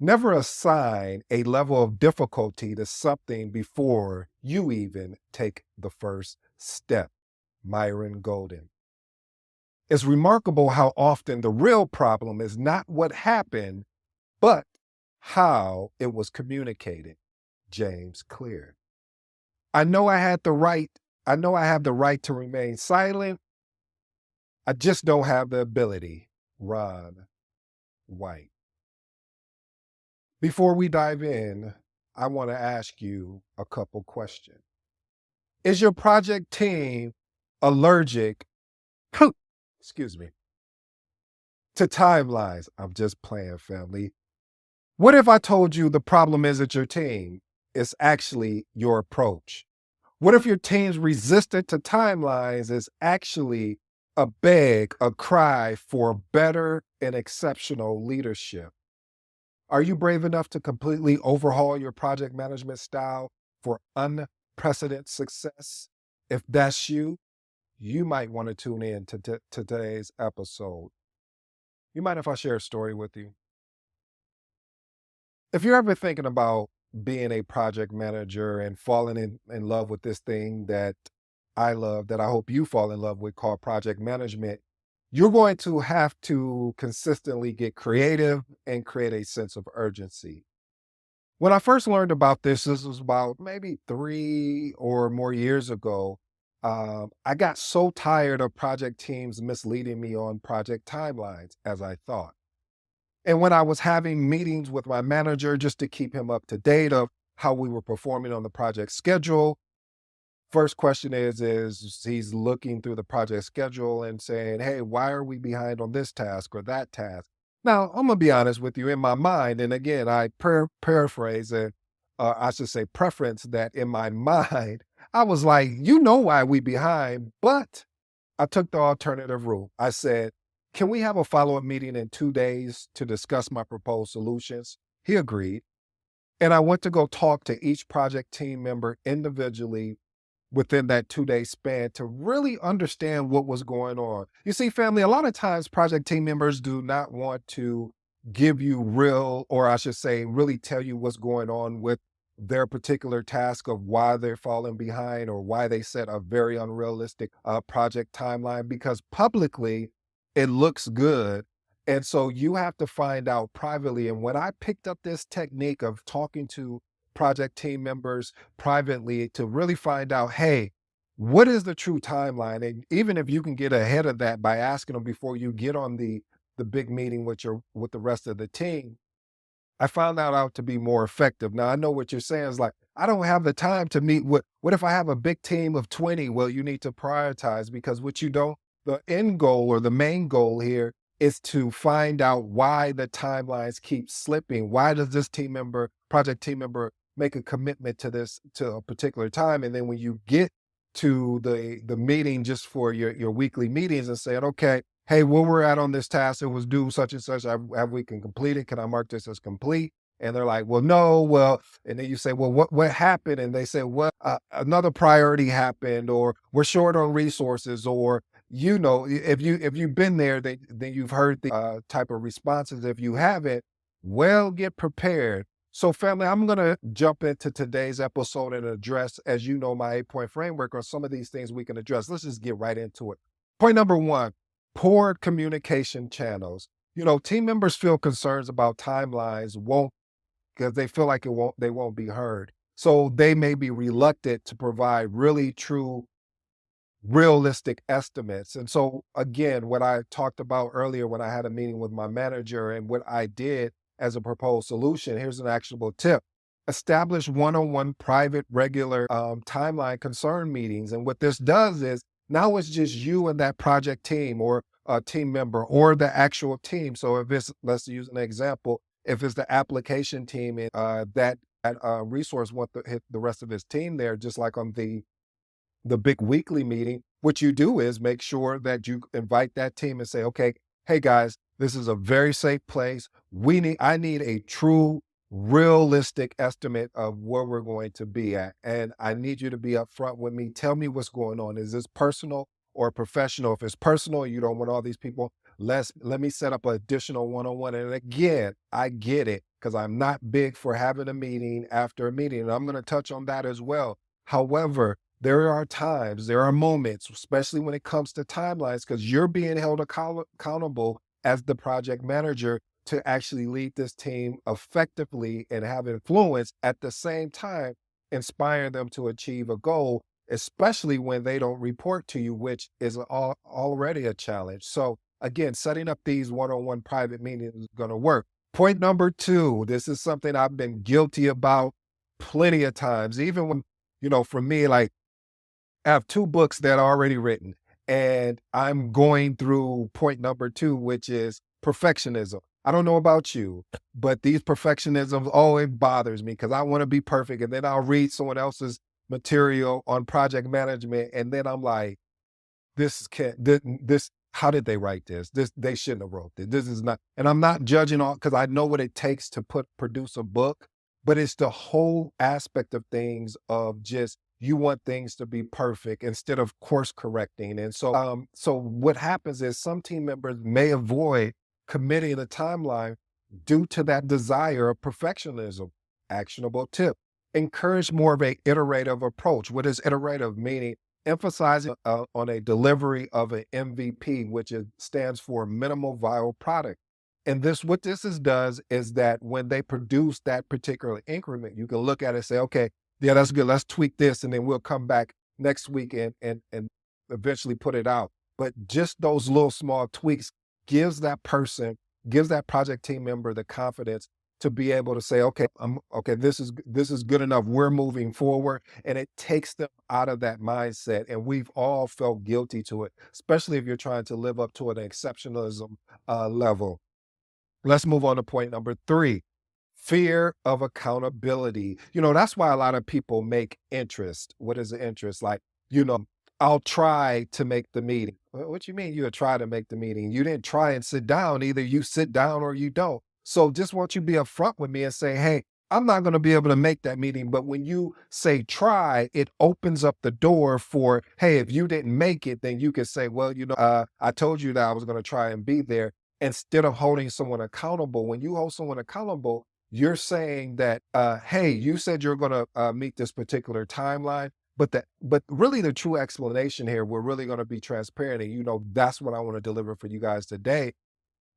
Never assign a level of difficulty to something before you even take the first step. Myron Golden. It's remarkable how often the real problem is not what happened, but how it was communicated. James Clear. I know I had the right, I know I have the right to remain silent. I just don't have the ability. Ron White. Before we dive in, I want to ask you a couple questions. Is your project team allergic, excuse me, to timelines? I'm just playing, family. What if I told you the problem isn't your team? It's actually your approach. What if your team's resistant to timelines is actually a beg, a cry for better and exceptional leadership? Are you brave enough to completely overhaul your project management style for unprecedented success? If that's you, you might want to tune in to today's episode. You mind if I share a story with you? If you're ever thinking about being a project manager and falling in love with this thing that I love, that I hope you fall in love with, called project management, you're going to have to consistently get creative and create a sense of urgency. When I first learned about this was about maybe 3 or more years ago. I got so tired of project teams misleading me on project timelines, as I thought. And when I was having meetings with my manager just to keep him up to date of how we were performing on the project schedule, first question is he's looking through the project schedule and saying, hey, why are we behind on this task or that task? Now, I'm gonna be honest with you, in my mind, and again, I paraphrase it, I should say preference that in my mind, I was like, you know why we behind, but I took the alternative route. I said, can we have a follow-up meeting in 2 days to discuss my proposed solutions? He agreed. And I went to go talk to each project team member individually within that 2 day span to really understand what was going on. You see, family, a lot of times project team members do not want to give you real, or I should say, really tell you what's going on with their particular task of why they're falling behind or why they set a very unrealistic project timeline, because publicly it looks good. And so you have to find out privately. And when I picked up this technique of talking to project team members privately to really find out, hey, what is the true timeline? And even if you can get ahead of that by asking them before you get on the big meeting with the rest of the team, I found that out to be more effective. Now I know what you're saying is like, I don't have the time to meet with, what if I have a big team of 20? Well, you need to prioritize, because what you don't, the end goal or the main goal here is to find out why the timelines keep slipping. Why does this project team member make a commitment to this, to a particular time? And then when you get to the meeting just for your weekly meetings and saying, okay, hey, where we're at on this task, it was due such and such. Have we can complete it? Can I mark this as complete? And they're like, well, no, well, and then you say, well, what happened? And they say, well, another priority happened, or we're short on resources, or if you've been there, then you've heard the type of responses. If you haven't, well, get prepared. So, family, I'm going to jump into today's episode and address, as you know, my 8-point framework on some of these things we can address. Let's just get right into it. Point number one: poor communication channels. Team members feel concerns about timelines won't, because they feel like they won't be heard. So they may be reluctant to provide really true, realistic estimates. And so again, what I talked about earlier when I had a meeting with my manager and what I did as a proposed solution, here's an actionable tip. Establish one-on-one private regular timeline concern meetings. And what this does is now it's just you and that project team or a team member or the actual team. So if it's, let's use an example, if it's the application team and that resource want to hit the rest of his team there, just like on the big weekly meeting, what you do is make sure that you invite that team and say, okay, hey guys, this is a very safe place. I need a true, realistic estimate of where we're going to be at. And I need you to be upfront with me. Tell me what's going on. Is this personal or professional? If it's personal, you don't want all these people. Let me set up an additional one-on-one. And again, I get it. because I'm not big for having a meeting after a meeting. And I'm going to touch on that as well. However, there are times, there are moments, especially when it comes to timelines, because you're being held accountable as the project manager to actually lead this team effectively and have influence at the same time, inspire them to achieve a goal, especially when they don't report to you, which is already a challenge. So, again, setting up these one on one private meetings is going to work. Point number two, this is something I've been guilty about plenty of times, even when, for me, like, I have 2 books that are already written, and I'm going through point number 2, which is perfectionism. I don't know about you, but these perfectionisms, oh, it bothers me because I want to be perfect. And then I'll read someone else's material on project management, and then I'm like, this how did they write this? They shouldn't have wrote this. This is not, and I'm not judging all because I know what it takes to produce a book, but it's the whole aspect of things of just you want things to be perfect instead of course correcting. And so what happens is some team members may avoid committing a timeline due to that desire of perfectionism. Actionable tip. Encourage more of a iterative approach. What is iterative? Meaning emphasizing on a delivery of an MVP, which stands for minimal viable product. And what this does is that when they produce that particular increment, you can look at it and say, okay, yeah, that's good. Let's tweak this, and then we'll come back next week and eventually put it out. But just those little small tweaks gives that person, gives that project team member the confidence to be able to say, okay, okay, this is good enough. We're moving forward. And it takes them out of that mindset. And we've all felt guilty to it, especially if you're trying to live up to an exceptionalism level. Let's move on to point number 3. Fear of accountability. That's why a lot of people make interest. What is the interest? Like, I'll try to make the meeting. What you mean you'll try to make the meeting? You didn't try and sit down. Either you sit down or you don't. So just want you to be upfront with me and say, hey, I'm not going to be able to make that meeting. But when you say try, it opens up the door for, hey, if you didn't make it, then you can say, well, I told you that I was going to try and be there. Instead of holding someone accountable, when you hold someone accountable, you're saying that, hey, you said you're going to meet this particular timeline, but really the true explanation here, we're really going to be transparent. And that's what I want to deliver for you guys today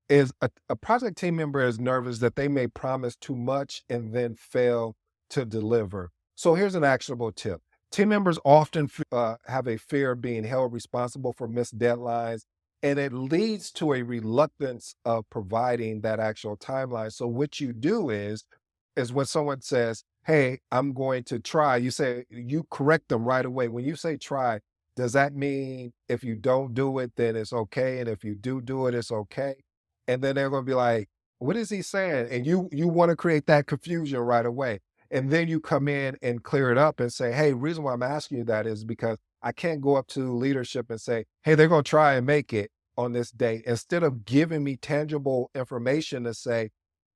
is a project team member is nervous that they may promise too much and then fail to deliver. So here's an actionable tip. Team members often have a fear of being held responsible for missed deadlines, and it leads to a reluctance of providing that actual timeline. So what you do is when someone says, hey, I'm going to try, you correct them right away. When you say try, does that mean if you don't do it, then it's okay? And if you do it, it's okay? And then they're going to be like, what is he saying? And you want to create that confusion right away. And then you come in and clear it up and say, hey, reason why I'm asking you that is because I can't go up to leadership and say, hey, they're going to try and make it on this date. Instead of giving me tangible information to say,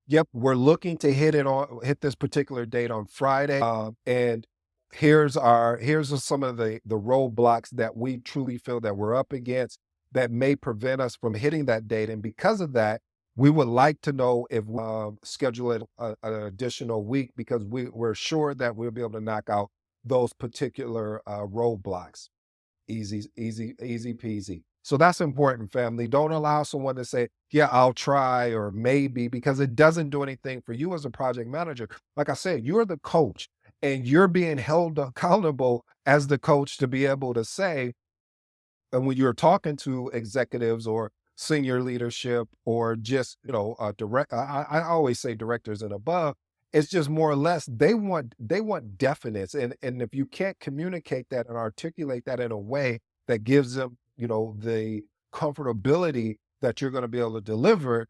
yep, we're looking to hit this particular date on Friday. And here's some of the roadblocks that we truly feel that we're up against that may prevent us from hitting that date. And because of that, we would like to know if we schedule it an additional week because we're sure that we'll be able to knock out those particular roadblocks. Easy peasy. So that's important, family. Don't allow someone to say, yeah, I'll try or maybe, because it doesn't do anything for you as a project manager. Like I said, you're the coach and you're being held accountable as the coach to be able to say, and when you're talking to executives or senior leadership or just, I always say directors and above, it's just more or less they want definites. And if you can't communicate that and articulate that in a way that gives them, the comfortability that you're going to be able to deliver,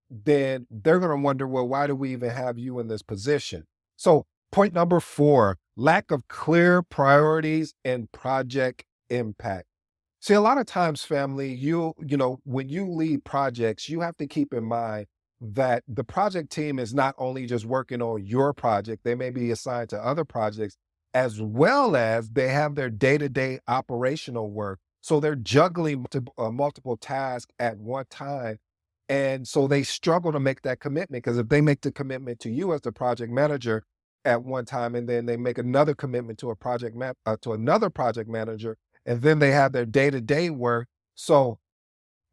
then they're going to wonder, well, why do we even have you in this position? So point number 4, lack of clear priorities and project impact. See, a lot of times, family, when you lead projects, you have to keep in mind that the project team is not only just working on your project, they may be assigned to other projects, as well as they have their day-to-day operational work. So they're juggling multiple tasks at one time. And so they struggle to make that commitment, because if they make the commitment to you as the project manager at one time, and then they make another commitment to to another project manager, and then they have their day-to-day work. So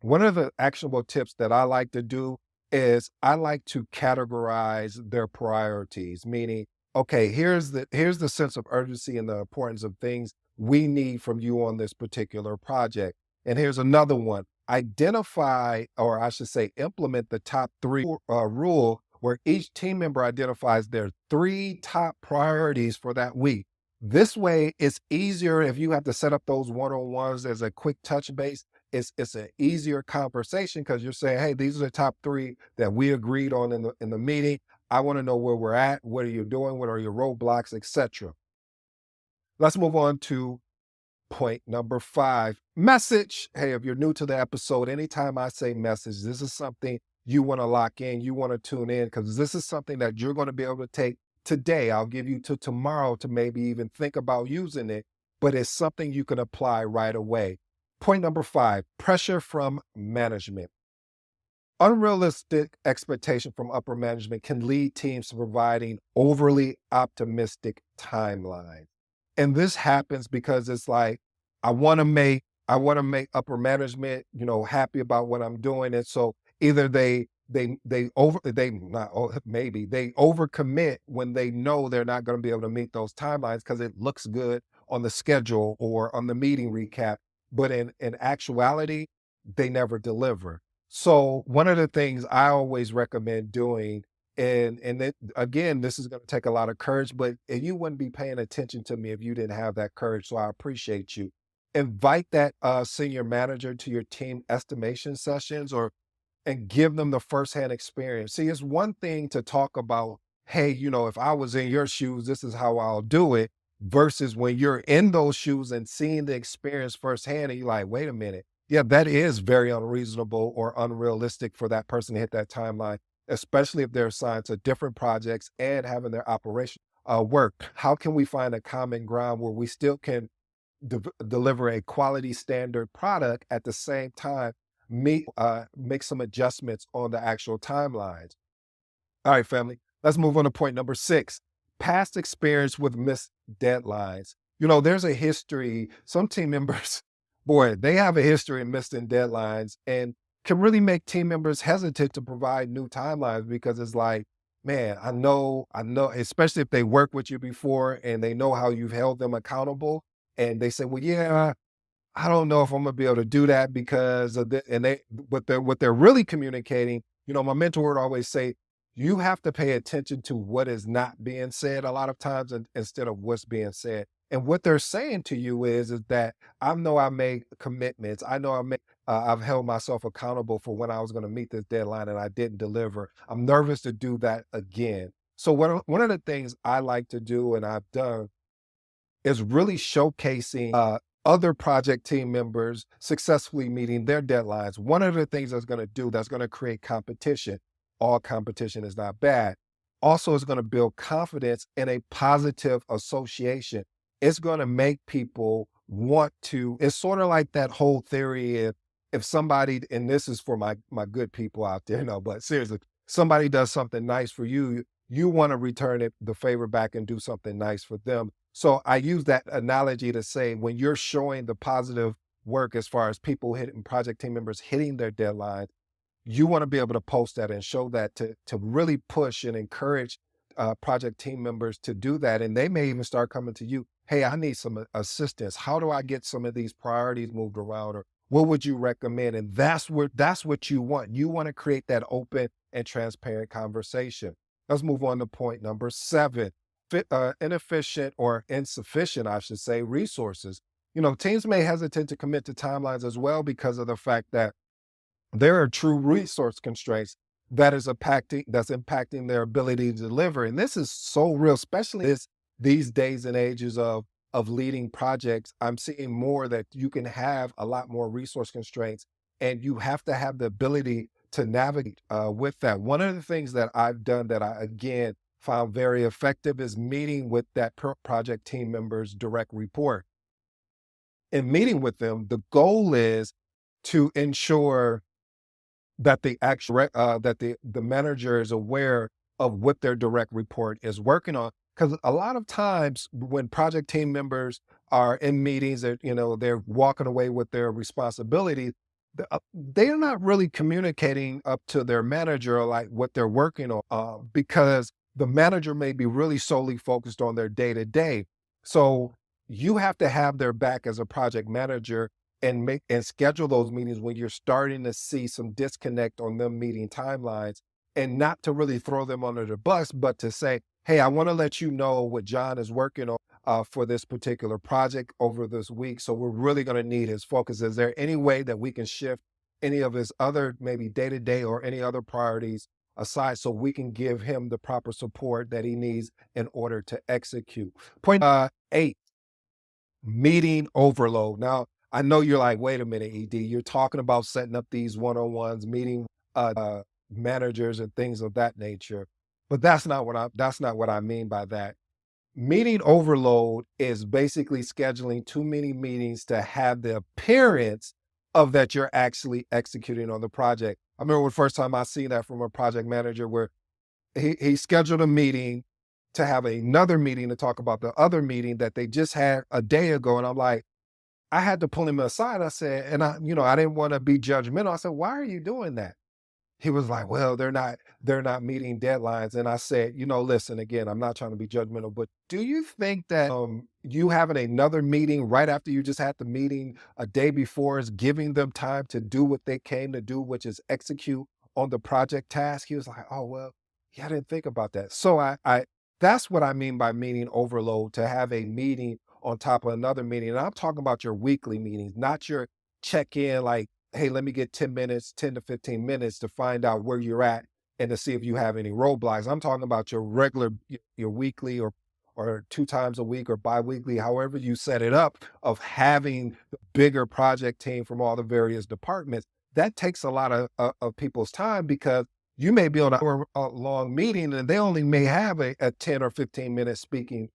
one of the actionable tips that I like to do is I like to categorize their priorities, meaning, okay, here's the sense of urgency and the importance of things we need from you on this particular project. And here's another one. Identify, or I should say, implement the top three rule, where each team member identifies their three top priorities for that week. This way, it's easier if you have to set up those one-on-ones as a quick touch base. It's an easier conversation, because you're saying, hey, these are the top three that we agreed on in the meeting. I want to know where we're at. What are you doing? What are your roadblocks, etc. Let's move on to point number 5, message. Hey, if you're new to the episode, anytime I say message, this is something you want to lock in, you want to tune in, because this is something that you're going to be able to take today. I'll give you to tomorrow to maybe even think about using it, but it's something you can apply right away. Point number 5, pressure from management. Unrealistic expectation from upper management can lead teams to providing overly optimistic timelines. And this happens because it's like, I want to make upper management, happy about what I'm doing. And so either they not maybe they overcommit when they know they're not going to be able to meet those timelines, because it looks good on the schedule or on the meeting recap. But in actuality, they never deliver. So one of the things I always recommend doing, and again, this is going to take a lot of courage, but you wouldn't be paying attention to me if you didn't have that courage. So I appreciate you. Invite that senior manager to your team estimation sessions, or and give them the firsthand experience. See, it's one thing to talk about, hey, if I was in your shoes, this is how I'll do it, versus when you're in those shoes and seeing the experience firsthand, and you're like, wait a minute. Yeah, that is very unreasonable or unrealistic for that person to hit that timeline, especially if they're assigned to different projects and having their operation work. How can we find a common ground where we still can deliver a quality standard product at the same time, make some adjustments on the actual timelines? All right, family, let's move on to point number 6, past experience with missed deadlines. There's a history, some team members, boy, they have a history of missing deadlines, and can really make team members hesitant to provide new timelines, because it's like, man, I know, especially if they work with you before and they know how you've held them accountable, and they say, well, yeah, I don't know if I'm gonna be able to do that because of the, and they, what they're really communicating, my mentor would always say, you have to pay attention to what is not being said a lot of times, instead of what's being said. And what they're saying to you is that I know I made commitments. I know I've held myself accountable for when I was going to meet this deadline and I didn't deliver. I'm nervous to do that again. So one of the things I like to do, and I've done, is really showcasing other project team members successfully meeting their deadlines. One of the things that's going to create competition. All competition is not bad. Also, it's going to build confidence and a positive association. It's going to make people want to. It's sort of like that whole theory. If somebody, and this is for my good people out there, but seriously, somebody does something nice for you, you want to return the favor back and do something nice for them. So I use that analogy to say, when you're showing the positive work as far as people hitting, project team members hitting their deadlines, you want to be able to post that and show that to really push and encourage project team members to do that. And they may even start coming to you, hey, I need some assistance. How do I get some of these priorities moved around? Or what would you recommend? And that's what you want. You want to create that open and transparent conversation. Let's move on to point number 7, inefficient or insufficient, I should say, resources. Teams may hesitate to commit to timelines as well, because of the fact that there are true resource constraints that's impacting their ability to deliver. And this is so real, especially these days and ages of leading projects. I'm seeing more that you can have a lot more resource constraints, and you have to have the ability to navigate with that. One of the things that I've done that I, again, found very effective is meeting with that project team member's direct report. In meeting with them, the goal is to ensure that the actual that the manager is aware of what their direct report is working on. Because a lot of times when project team members are in meetings, that they're walking away with their responsibilities, they're not really communicating up to their manager like what they're working on, because the manager may be really solely focused on their day to day. So you have to have their back as a project manager and make and schedule those meetings when you're starting to see some disconnect on them meeting timelines, and not to really throw them under the bus, but to say, hey, I want to let you know what John is working on for this particular project over this week. So we're really going to need his focus. Is there any way that we can shift any of his other maybe day to day or any other priorities aside so we can give him the proper support that he needs in order to execute? Point 8, meeting overload. Now, I know you're like, wait a minute, ED, you're talking about setting up these one-on-ones, meeting managers and things of that nature. But that's not what I mean by that. Meeting overload is basically scheduling too many meetings to have the appearance of that you're actually executing on the project. I remember the first time I seen that from a project manager where he scheduled a meeting to have another meeting to talk about the other meeting that they just had a day ago. And I'm like, I had to pull him aside. I said, and I didn't want to be judgmental. I said, why are you doing that? He was like, well, they're not meeting deadlines. And I said, listen, again, I'm not trying to be judgmental, but do you think that you having another meeting right after you just had the meeting a day before is giving them time to do what they came to do, which is execute on the project task? He was like, oh, well, yeah, I didn't think about that. So I that's what I mean by meeting overload, to have a meeting on top of another meeting. And I'm talking about your weekly meetings, not your check in like, hey, let me get 10 minutes, 10 to 15 minutes to find out where you're at and to see if you have any roadblocks. I'm talking about your regular, your weekly or 2 times a week or biweekly, however you set it up, of having the bigger project team from all the various departments. That takes a lot of people's time, because you may be on an hour long meeting and they only may have a 10 or 15-minute speaking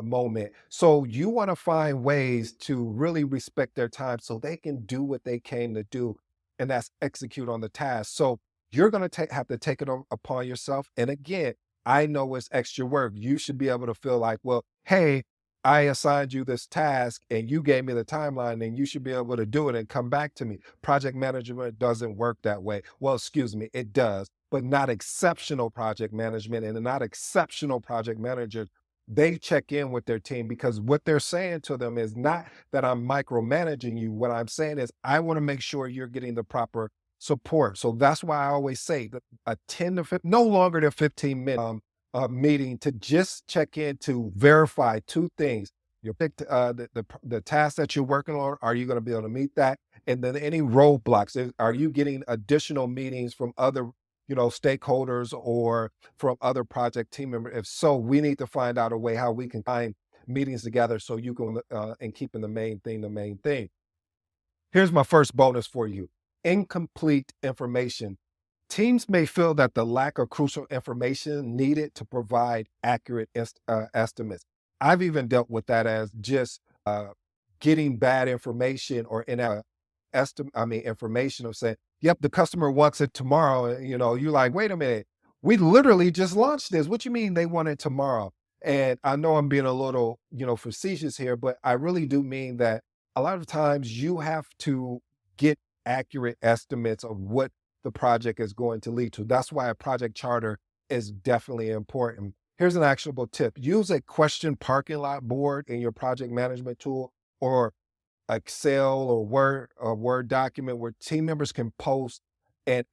moment. So you want to find ways to really respect their time so they can do what they came to do, and that's execute on the task. So you're going to have to take it upon yourself. And again, I know it's extra work. You should be able to feel like, well, hey, I assigned you this task and you gave me the timeline, and you should be able to do it and come back to me. Project management doesn't work that way. Well, excuse me, it does, but not exceptional project management and not exceptional project managers. They check in with their team, because what they're saying to them is not that I'm micromanaging you. What I'm saying is I want to make sure you're getting the proper support. So that's why I always say that a 10 to 15, no longer than 15-minute meeting to just check in to verify two things. Your the task that you're working on, are you going to be able to meet that? And then any roadblocks, are you getting additional meetings from other stakeholders or from other project team members? If so, we need to find out a way how we can find meetings together so you can and keeping the main thing the main thing. Here's my first bonus for you: incomplete information. Teams may feel that the lack of crucial information needed to provide accurate estimates. I've even dealt with that as just getting bad information or information of saying, yep, the customer wants it tomorrow. And, you're like, wait a minute, we literally just launched this. What you mean they want it tomorrow? And I know I'm being a little, facetious here, but I really do mean that a lot of times you have to get accurate estimates of what the project is going to lead to. That's why a project charter is definitely important. Here's an actionable tip: use a question parking lot board in your project management tool, or Excel or Word document where team members can post, and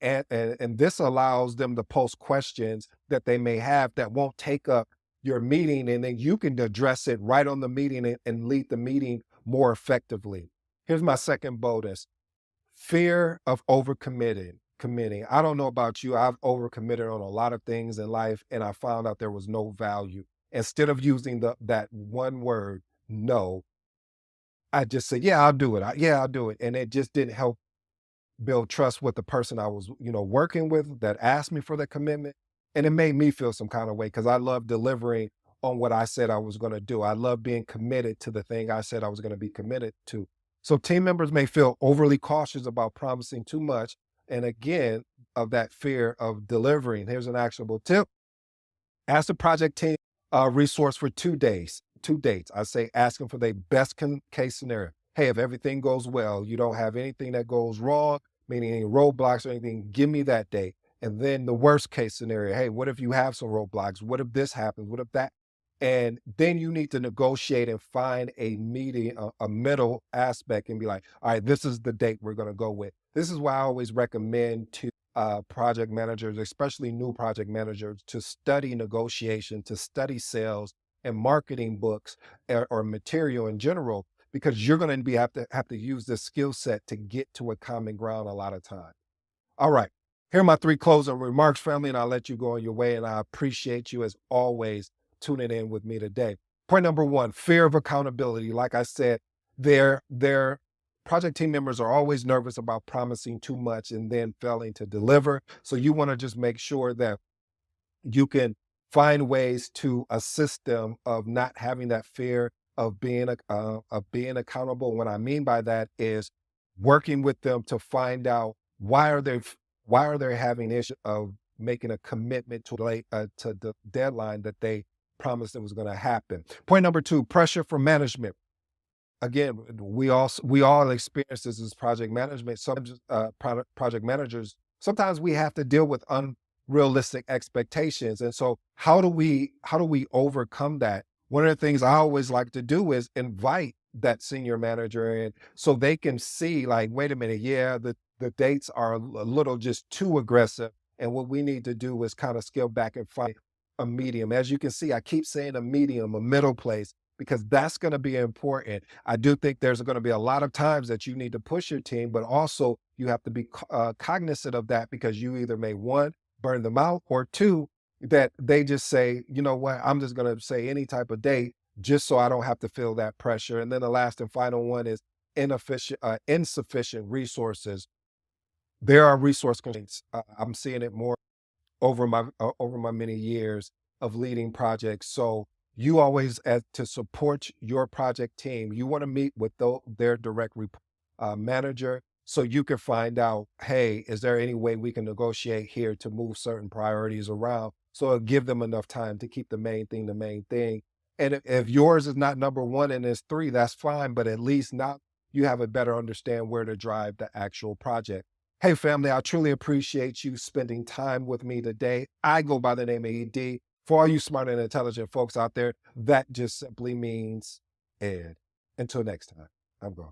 this allows them to post questions that they may have that won't take up your meeting, and then you can address it right on the meeting and lead the meeting more effectively. Here's my second bonus: fear of committing. I don't know about you. I've overcommitted on a lot of things in life, and I found out there was no value. Instead of using that one word, no, I just said, yeah, I'll do it. Yeah, I'll do it. And it just didn't help build trust with the person I was, working with that asked me for the commitment. And it made me feel some kind of way, because I love delivering on what I said I was going to do. I love being committed to the thing I said I was going to be committed to. So team members may feel overly cautious about promising too much, And again, of that fear of delivering. Here's an actionable tip. Ask the project team resource for 2 days, 2 dates. I say ask them for their best case scenario. Hey, if everything goes well, you don't have anything that goes wrong, meaning any roadblocks or anything, give me that date. And then the worst case scenario, hey, what if you have some roadblocks? What if this happens? What if that? And then you need to negotiate and find a meeting, a middle aspect, and be like, all right, this is the date we're going to go with. This is why I always recommend to project managers, especially new project managers, to study negotiation, to study sales and marketing books or material in general, because you're going to be have to use this skill set to get to a common ground a lot of times. All right. Here are my three closing remarks, family, and I'll let you go on your way. And I appreciate you as always tuning in with me today. Point number one, fear of accountability. Like I said, their project team members are always nervous about promising too much and then failing to deliver. So you want to just make sure that you can find ways to assist them of not having that fear of being accountable. What I mean by that is working with them to find out why are they having issue of making a commitment to the deadline that they promised it was going to happen. Point number two, pressure from management. Again, we all experience this as project management. Some project managers, sometimes we have to deal with unrealistic expectations. And so how do we overcome that? One of the things I always like to do is invite that senior manager in so they can see, like, wait a minute, yeah, the dates are a little just too aggressive. And what we need to do is kind of scale back and find a medium. As you can see, I keep saying a medium, a middle place, because that's going to be important. I do think there's going to be a lot of times that you need to push your team, but also you have to be cognizant of that, because you either may, one, burn them out, or two, that they just say, you know what, I'm just going to say any type of date just so I don't have to feel that pressure. And then the last and final one is insufficient resources. There are resource constraints. I'm seeing it more over my many years of leading projects. So you always, as to support your project team, you want to meet with their direct manager so you can find out, hey, is there any way we can negotiate here to move certain priorities around? So it'll give them enough time to keep the main thing the main thing. And if yours is not number one and it's three, that's fine. But at least now you have a better understand where to drive the actual project. Hey, family, I truly appreciate you spending time with me today. I go by the name of ED. For all you smart and intelligent folks out there, that just simply means Ed. Until next time, I'm gone.